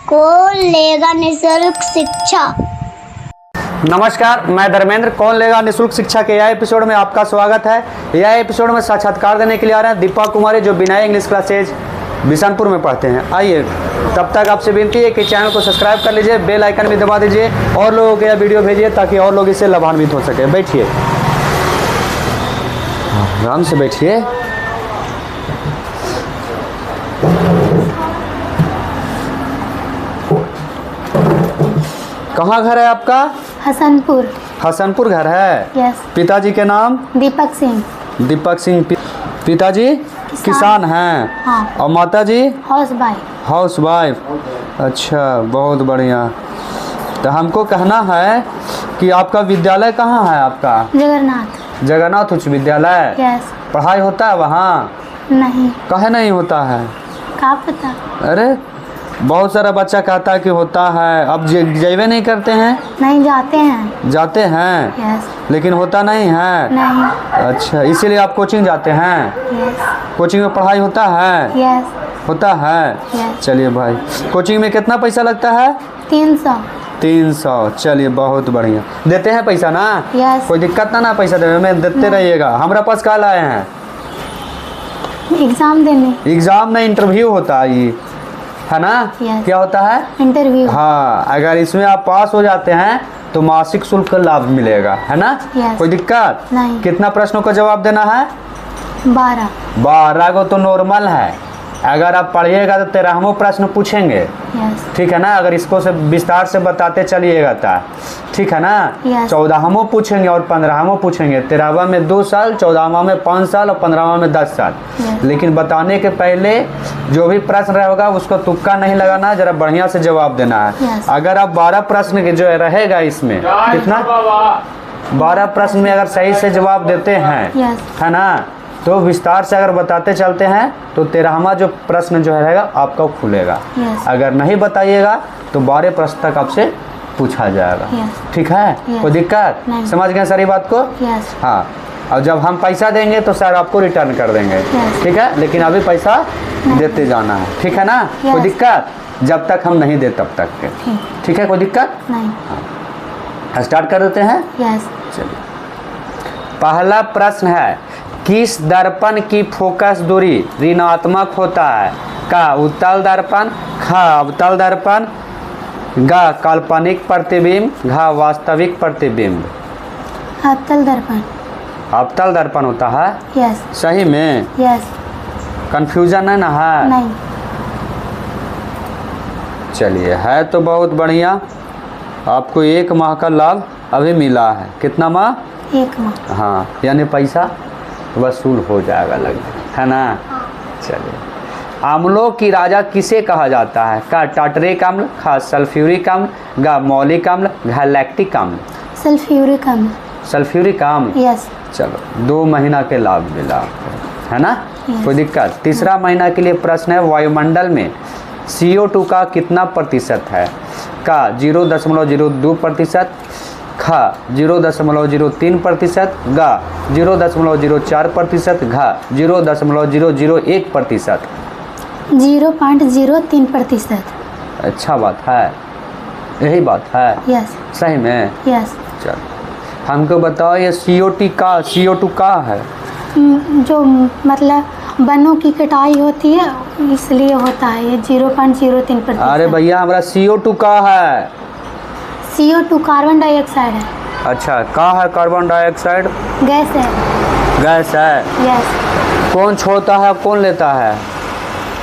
कौन लेगा निःशुल्क शिक्षा। नमस्कार, मैं धर्मेंद्र। कौन लेगा निःशुल्क शिक्षा के यह एपिसोड में आपका स्वागत है। यह एपिसोड में साक्षात्कार देने के लिए आ रहे हैं दीपा कुमारी, जो विनय इंग्लिश क्लासेज बिशनपुर में पढ़ते हैं। आइए, तब तक आपसे विनती है कि चैनल को सब्सक्राइब कर लीजिए, बेल आइकन भी दबा दीजिए और लोगों को यह वीडियो भेजिए ताकि और लोग इससे लाभान्वित हो सके। बैठिए, आराम से बैठिए। कहाँ घर है आपका? हसनपुर। हसनपुर घर है। यस। पिताजी के नाम? दीपक सिंह। दीपक सिंह। पिताजी किसान हैं। हाँ। और माताजी? House wife. अच्छा, बहुत बढ़िया। तो हमको कहना है कि आपका विद्यालय कहाँ है? आपका जगन्नाथ उच्च विद्यालय। यस। पढ़ाई होता है वहाँ? नहीं। काहे नहीं होता है? क्या पता। अरे, बहुत सारा बच्चा कहता है कि होता है। अब जेबे नहीं करते हैं? नहीं, जाते हैं। जाते हैं? यस। लेकिन होता नहीं है? नहीं। अच्छा, इसीलिए आप कोचिंग जाते हैं? यस। कोचिंग में पढ़ाई होता है? यस। होता है। यस। चलिए भाई, कोचिंग में कितना पैसा लगता है? 300। 300। चलिए, बहुत बढ़िया। देते हैं पैसा ना? यस। कोई दिक्कत ना पैसा देने में, देते रहिएगा। हमारा पास कल आए हैं एग्जाम देने। एग्जाम में इंटरव्यू होता है, ये है ना? Yes. क्या होता है? इंटरव्यू। हाँ, अगर इसमें आप पास हो जाते हैं तो मासिक शुल्क का लाभ मिलेगा, है ना? Yes. कोई दिक्कत नहीं। कितना प्रश्नों का जवाब देना है? 12 को तो नॉर्मल है। अगर आप पढ़िएगा तो 13वां प्रश्न पूछेंगे। यस। ठीक है ना? अगर इसको से विस्तार से बताते चलिएगा तो ठीक है ना? Yes. 14वां पूछेंगे और 15वां पूछेंगे। 13वां में 2 साल, 14वां में 5 साल और 15वां में 10 साल। Yes. लेकिन बताने के पहले जो भी प्रश्न रहेगा उसको तुक्का नहीं लगाना, जरा बढ़िया से जवाब देना है। Yes. अगर आप 12 प्रश्न के जो रहेगा इसमें कितना 12 प्रश्न में अगर सही से जवाब देते हैं, Yes. है ना, तो विस्तार से अगर बताते चलते हैं तो 13वां जो प्रश्न जो रहेगा आपका खुलेगा। Yes. अगर नहीं बताइएगा तो 12 प्रश्न तक आपसे पूछा जाएगा। Yes. ठीक है? Yes. कोई दिक्कत? नहीं। समझ गए सारी बात को? यस। हाँ। और जब हम पैसा देंगे तो सर आपको रिटर्न कर देंगे। Yes. ठीक है? लेकिन अभी पैसा देते जाना है। ठीक है ना? Yes. कोई दिक्कत? जब तक हम नहीं दे तब तक के। ठीक है? कोई दिक्कत नहीं। स्टार्ट कर देते हैं। यस। चलिए, पहला प्रश्न है, किस दर्पण की फोकस दूरी ऋणात्मक होता है? का उत्तल दर्पण, ख अवतल दर्पण, ग काल्पनिक प्रतिबिंब, घ वास्तविक प्रतिबिंब। अवतल दर्पण। अवतल दर्पण होता है? यस। सही में? यस। कंफ्यूजन है ना? है? नहीं। चलिए, है तो बहुत बढ़िया। आपको 1 माह का लाभ अभी मिला है। कितना माह? 1 माह। हाँ, यानी पैसा वसूल हो जाएगा, है ना? चलिए, अम्लों की राजा किसे कहा जाता है? का टार्टरिक अम्ल, खा सल्फ्यूरिक अम्ल, गा मौलिक अम्ल, घा लैक्टिक अम्ल। सल्फ्यूरिक अम्ल। सल्फ्यूरिक अम्ल। यस। चलो, 2 महीना के लाभ मिला आपको, है ना? Yes. कोई दिक्कत? तीसरा महीना के लिए प्रश्न है, वायुमंडल में CO2 का कितना प्रतिशत है? का 0.02%, ख 0.03%, ग 0.04%, घ 0.001%। 0.03%। अच्छा बात है, यही बात है। यस। सही में? यस। चलो, हमको बताओ ये CO2 का है? जो मतलब वनों की कटाई होती है इसलिए होता है ये 0.03%। अरे भैया, हमारा CO2 का है। CO2 कार्बन डाइऑक्साइड है। अच्छा, का है? कार्बन डाइऑक्साइड गैस है। गैस है। यस। कौन छोड़ता है, कौन लेता है?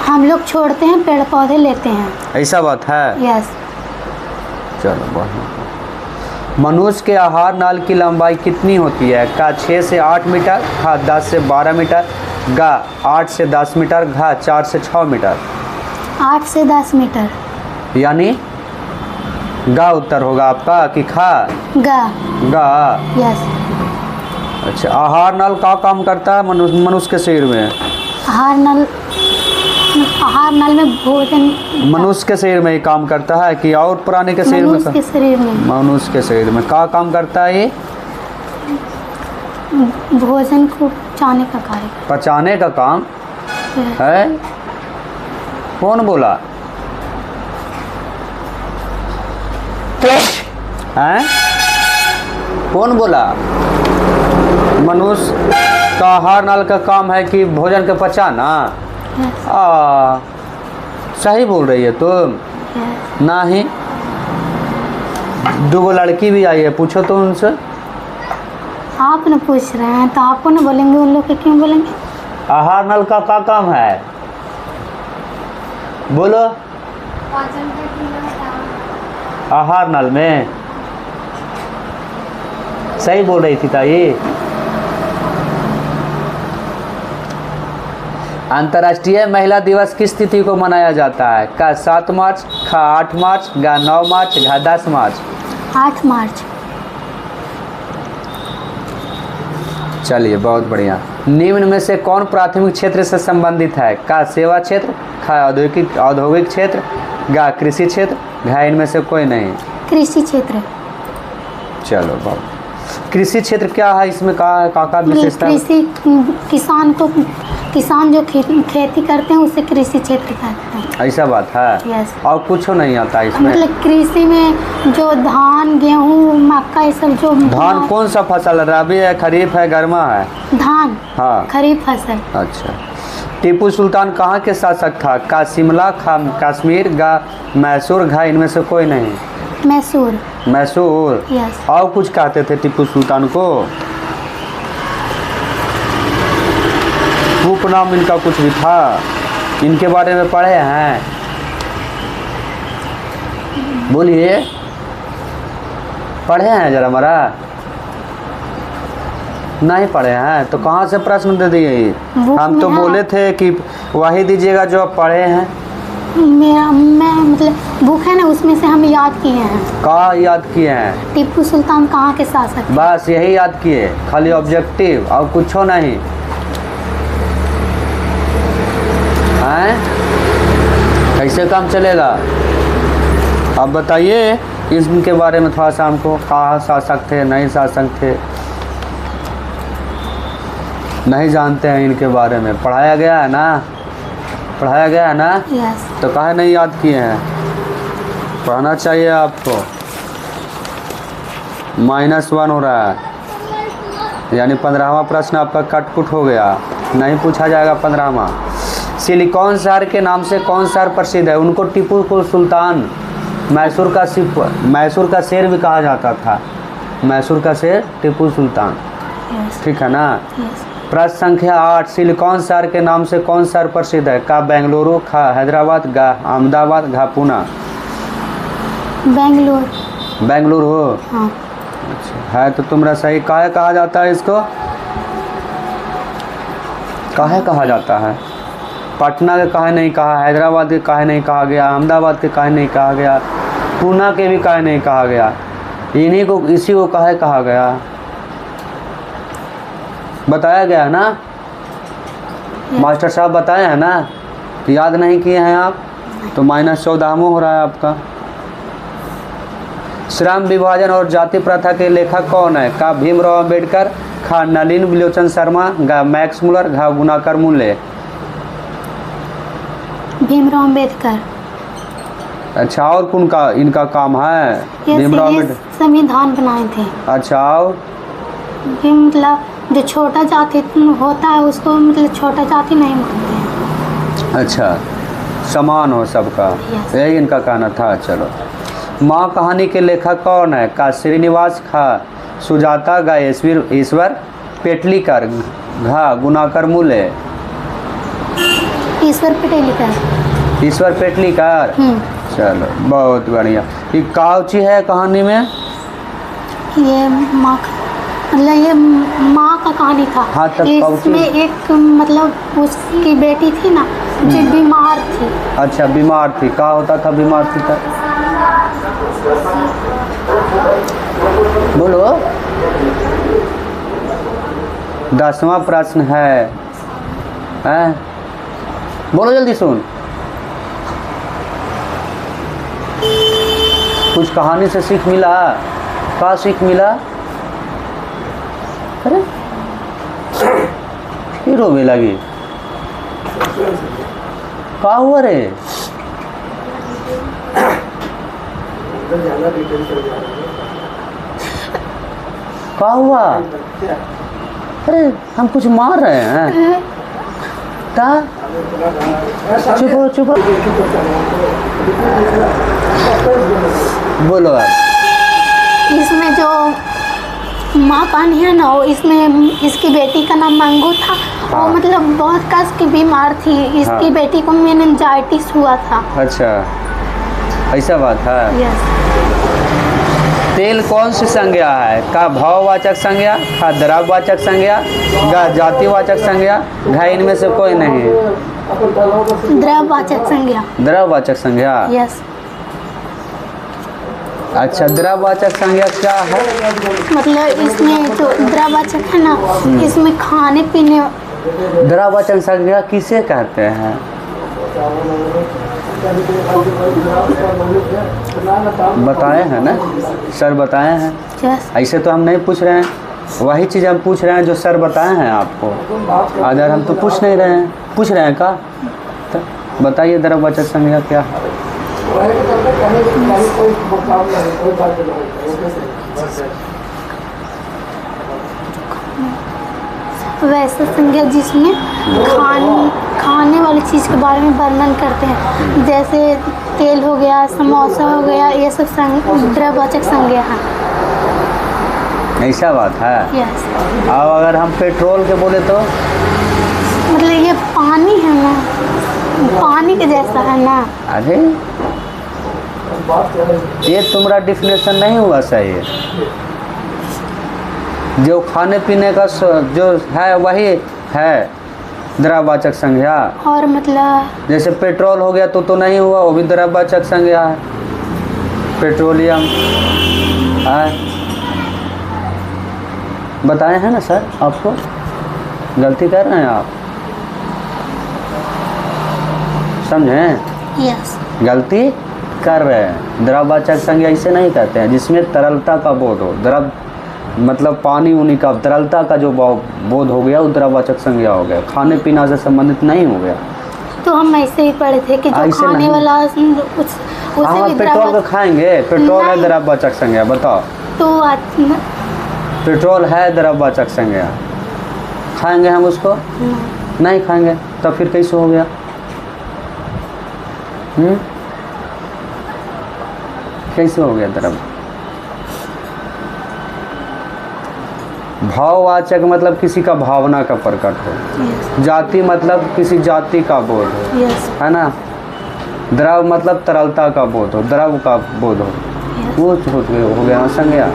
हम लोग छोड़ते हैं, पेड़ पौधे लेते हैं। ऐसा बात है? यस। चलो, बढ़िया। मनुष्य के आहार नाल की लंबाई कितनी होती है? का 6 से 8 मीटर, खा 10 से 12 मीटर, गा 8 से 10 मीटर, घा 4 से 6 मीटर। 8 से 10 मीटर। यानी गा उत्तर होगा आपका कि खा? गा। गा। यस। अच्छा, आहार नाल का काम करता है मनुष्य के शरीर में? आहार नल में भोजन मनुष्य के शरीर में ही काम करता है कि और प्राणी के शरीर में? मनुष्य के शरीर में। मनुष्य के शरीर में क्या काम करता है ये? भोजन को पचाने का कार्य। पचाने का काम है? कौन बोला? हैं? कौन बोला? मनुष्य का आहार नाल का काम है कि भोजन के पचाना। सही बोल रही है तुम। नहीं, दो लड़की भी आई है, पूछो तो उनसे। आप न पूछ रहे हैं तो आपको न बोलेंगे, उन लोग के क्यों बोलेंगे? आहार नल का क्या काम है? बोलो। आहार नल में सही बोल रही थी ताई। अंतर्राष्ट्रीय महिला दिवस किस तिथि को मनाया जाता है? का 7 मार्च, खा 8 मार्च, गा 9 मार्च, घा 10 मार्च। 8 मार्च। चलिए बहुत बढ़िया। निम्न में से कौन प्राथमिक क्षेत्र से संबंधित है? का सेवा क्षेत्र, खा औद्योगिक क्षेत्र, गा कृषि क्षेत्र, घा इनमें से कोई नहीं। कृषि क्षेत्र। चलो बहुत। कृषि क्षेत्र क्या है, इसमें का विशेषता? कृषि किसान जो खेती करते हैं उसे कृषि क्षेत्र कहते हैं। ऐसा बात है। यस। और कुछ नहीं आता इसमें? मतलब कृषि में जो धान, गेहूँ, मक्का, ये सब जो। धान कौन सा फसल है? रबी है, खरीफ है, गर्मा है? धान। हाँ, खरीफ फसल। अच्छा। टीपू सुल्तान कहाँ के शासक था? का शिमला, खा कश्मीर, गा मैसूर, घा इनमें से कोई नहीं। मैसूर। मैसूर। यस। और कुछ कहते थे टीपू सुल्तान को? उपनाम इनका कुछ भी था? इनके बारे में पढ़े हैं? बोलिए, पढ़े हैं जरा हमारा? नहीं पढ़े हैं तो कहाँ से प्रश्न दे दिए? हम तो बोले थे कि वही दीजिएगा जो आप पढ़े हैं। मैं मतलब बुक है ना, उसमें से हम याद किए हैं। कहाँ याद किए हैं? टीपू सुल्तान कहाँ के शासक? बस यही याद किए, खाली ऑब्जेक्टिव और कुछ नहीं हैं? कैसे काम चलेगा? अब बताइए इनके बारे में थोड़ा सा हमको। कहाँ शासक थे, नहीं शासक थे, नहीं जानते हैं इनके बारे में। पढ़ाया गया है ना? पढ़ाया गया है ना? यस। तो काहे नहीं याद किए हैं? पढ़ना चाहिए आपको। -1 हो रहा है, यानी 15वां प्रश्न आपका कटपुट हो गया, नहीं पूछा जाएगा 15वां। सिलिकॉन शहर के नाम से कौन शहर प्रसिद्ध है? उनको टीपू को सुल्तान मैसूर का शेर भी कहा जाता था। मैसूर का शेर टीपू सुल्तान। ठीक है ना? प्रश्न संख्या 8, सिलिकॉन शहर के नाम से कौन शहर प्रसिद्ध है? का बेंगलुरु, खा हैदराबाद, गा अहमदाबाद, घा पूना। बेंगलुरु। बेंगलुरु हो? हाँ। अच्छा है तो तुम्हारा सही। काहे कहा जाता है इसको? काहे कहा जाता है? पटना के काहे नहीं कहा, हैदराबाद के काहे नहीं कहा गया, अहमदाबाद के काहे नहीं कहा गया, पूना के भी काहे नहीं कहा गया? इसी को काहे कहा गया? बताया गया है ना? मास्टर साहब बताए हैं ना? याद नहीं किए हैं आप तो -14वां हो रहा है आपका। श्रम विभाजन और जाति प्रथा के लेखक कौन है? का भीमराव अंबेडकर, खा नलिन विलोचन शर्मा, गा मैक्स मुलर, घा गुनाकर मूल्य। भीमराव अंबेडकर। अच्छा, और कौन का इनका काम है? भीमराव अंबेडकर संविधान बनाए थे। अच्छा, और मतलब जो छोटा जाति होता है उसको मतलब छोटा जाति नहीं मानते हैं। अच्छा, समान हो सबका, यही इनका कहना था। चलो, माँ कहानी के लेखक कौन है? का श्रीनिवास, खा सुजाता, गा ईश्वर पेटलीकर, घा गुनाकर मूल्य। ईश्वर पेटलीकर। ईश्वर पेटलीकर। चलो बहुत बढ़िया। ये काउची है कहानी में? ये माँ का कहानी था। हाँ, तब इसमें एक मतलब उसकी बेटी थी ना जो बीमार थी। अच्छा, बीमार थी। क्या होता था बीमार थी तब? बोलो। 10वां प्रश्न है, बोलो जल्दी सुन। कुछ कहानी से सीख मिला? क्या सीख मिला? अरे ये रोने लगी, क्या हुआ रे? क्या हुआ? अरे हम कुछ मार रहे हैं ता? चुप हो चुप हो। बोलो आप। इसमें जो माँ पानी है ना, वो इसमें इसकी बेटी का नाम मंगू था। हाँ। वो मतलब बहुत कस की बीमार थी। इसकी हाँ। बेटी को मेनिंजाइटिस हुआ था। अच्छा, ऐसा बात है। यस। तेल कौन सी संज्ञा है? का भाववाचक संज्ञा, का द्रव्यवाचक संज्ञा, का जातिवाचक संज्ञा, घा इनमें से कोई नहीं है। द्रववाचक संज्ञा। द्रव्यवाचक संज्ञा। यस। अच्छा, द्रव्यवाचक संज्ञा क्या है? मतलब इसमें जो द्रववाचक है ना, इसमें खाने पीने। द्रव्यवाचक संज्ञा किसे कहते हैं? बताए हैं ना सर, बताए हैं। यस। ऐसे तो हम नहीं पूछ रहे हैं, वही चीज़ हम पूछ रहे हैं जो सर बताए हैं आपको। अगर हम तो पूछ नहीं रहे हैं, पूछ रहे हैं का? तो बताइए द्रव्यवाचक संज्ञा क्या है? वैसे संज्ञा जिसमें खाने वाली चीज़ के बारे में वर्णन करते हैं, जैसे तेल हो गया, समोसा हो गया, ये सब द्रव्यवाचक संज्ञा है। ऐसा बात है। यस। अब अगर हम पेट्रोल के बोले तो? मतलब ये पानी है ना, पानी के जैसा है ना। अरे ये तुम्हारा डिफिनेशन नहीं हुआ सही। जो खाने पीने का जो है वही है द्रव्यवाचक संज्ञा। और मतलब जैसे पेट्रोल हो गया तो नहीं हुआ, वो भी द्रव्यवाचक संज्ञा है। पेट्रोलियम है। बताए हैं ना सर आपको? गलती कर रहे हैं आप, समझें? यस। गलती कर रहे हैं। द्रव्यवाचक संज्ञा इसे नहीं कहते हैं जिसमें तरलता का बोध हो। द्रव मतलब पानी उनी का तरलता का जो बोध हो गया वो द्रव्यवाचक संज्ञा हो गया, खाने पीना से संबंधित नहीं हो गया। तो हम ऐसे ही पढ़े थे कि जो खाने वाला कुछ हाँ, पेट्रोल को खाएंगे, पेट्रोल है द्रव्यवाचक संज्ञा। बताओ तो पेट्रोल है द्रव्यवाचक संज्ञा, खाएंगे हम उसको? नहीं खाएंगे, तब फिर कैसे हो गया? कैसे हो गया द्रव्य? भाववाचक मतलब किसी का भावना का प्रकट हो। जाति मतलब किसी जाति का बोध हो, है ना। द्रव मतलब तरलता का बोध हो, द्रव का बोध हो, वो हो गया संज्ञा।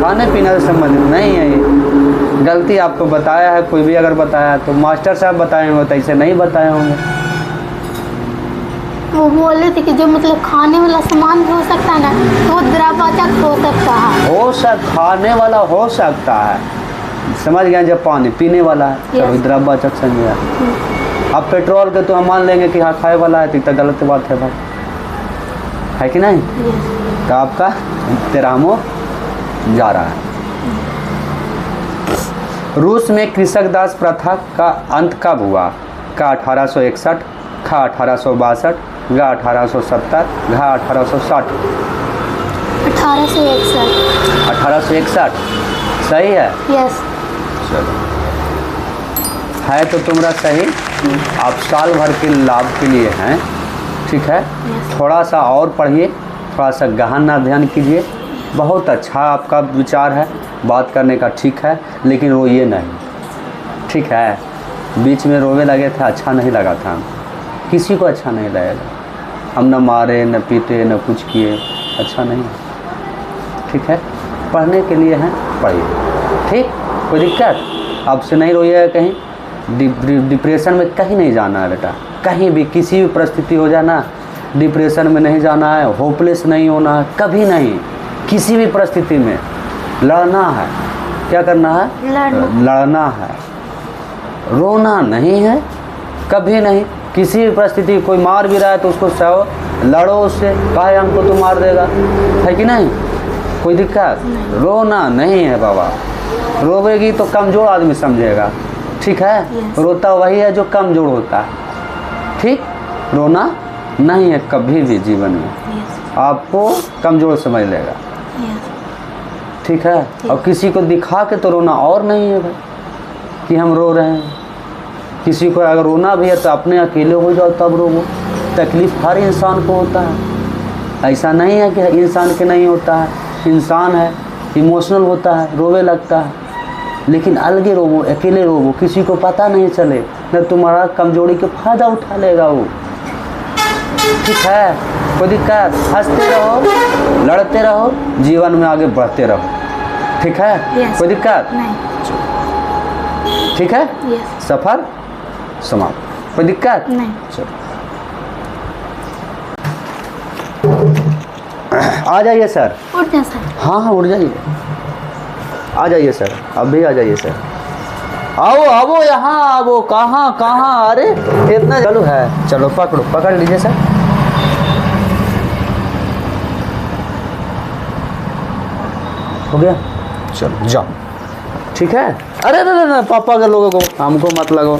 खाने पीने से संबंधित नहीं है ये। गलती आपको बताया है, कोई भी अगर बताया तो मास्टर साहब बताए होंगे, तो ऐसे नहीं बताए होंगे। वो बोल रहे थे कि जो मतलब खाने वाला सामान भी हो सकता है ना, तो वो द्रव्यवाचक हो सकता है। खाने वाला हो सकता है, समझ गए। जब पानी पीने वाला है तो द्रव्यवाचक संज्ञा। अब पेट्रोल के तो हम मान लेंगे कि हाँ खाए वाला है, तो गलत बात है भाई, है कि नहीं? तो आपका तेरामो जा रहा है। रूस में कृषक दास प्रथा का अंत कब हुआ? का 1861, खा 1862, गा 1870, घा 1860। 1861। 1861 सही है। यस। चलो, है तो तुम्हारा सही। आप साल भर के लाभ के लिए हैं, ठीक है। थोड़ा सा और पढ़िए, थोड़ा सा गहन अध्ययन कीजिए। बहुत अच्छा आपका विचार है, बात करने का ठीक है, लेकिन रोइए नहीं, ठीक है। बीच में रोवे लगे थे, अच्छा नहीं लगा था, किसी को अच्छा नहीं लगेगा। हम न मारे न पीटे न कुछ किए, अच्छा नहीं, ठीक है। पढ़ने के लिए हैं, पढ़िए, ठीक। कोई दिक्कत? आपसे नहीं रोइएगा कहीं, डिप्रेशन में कहीं नहीं जाना है बेटा। कहीं भी किसी भी परिस्थिति हो जाए ना, डिप्रेशन में नहीं जाना है, होपलेस नहीं होना है, कभी नहीं। किसी भी परिस्थिति में लड़ना है। क्या करना है? लड़ना है, रोना नहीं है, कभी नहीं। किसी भी परिस्थिति, कोई मार भी रहा है तो उसको सहो, लड़ो उससे, काहे हमको तो मार देगा, है कि नहीं? कोई दिक्कत? रोना नहीं है बाबा। रोवेगी तो कमज़ोर आदमी समझेगा, ठीक है। रोता वही है जो कमज़ोर होता है, ठीक। रोना नहीं है कभी भी जीवन में। आपको कमज़ोर समझ लेगा, यस। ठीक है। और किसी को दिखा के तो रोना और नहीं है भाई कि हम रो रहे हैं। किसी को अगर रोना भी है तो अपने अकेले हो जाओ तब रोवो। तकलीफ़ हर इंसान को होता है, ऐसा नहीं है कि इंसान के नहीं होता है। इंसान है, इमोशनल होता है, रोवे लगता है, लेकिन अलगे रोवो, अकेले रोवो, किसी को पता नहीं चले, न तुम्हारा कमजोरी के फ़ायदा उठा लेगा वो, ठीक है। कोई दिक्कत, हंसते रहो, लड़ते रहो, जीवन में आगे बढ़ते रहो, ठीक है। Yes. कोई दिक्कत नहीं, ठीक है। यस। सफ़र समाप्त, कोई दिक्कत नहीं। चलो आ जाइए सर। उठ जा सर। हाँ हाँ उठ जाइए, आ जाइए सर, अभी आ जाइए सर। आओ आओ यहाँ आओ, कहाँ कहाँ, अरे इतना चालू है, चलो पकड़ो, पकड़ लीजिए सर। हो गया, चलो जाओ, ठीक है। अरे पापा के लोगों को, हमको मत लगो।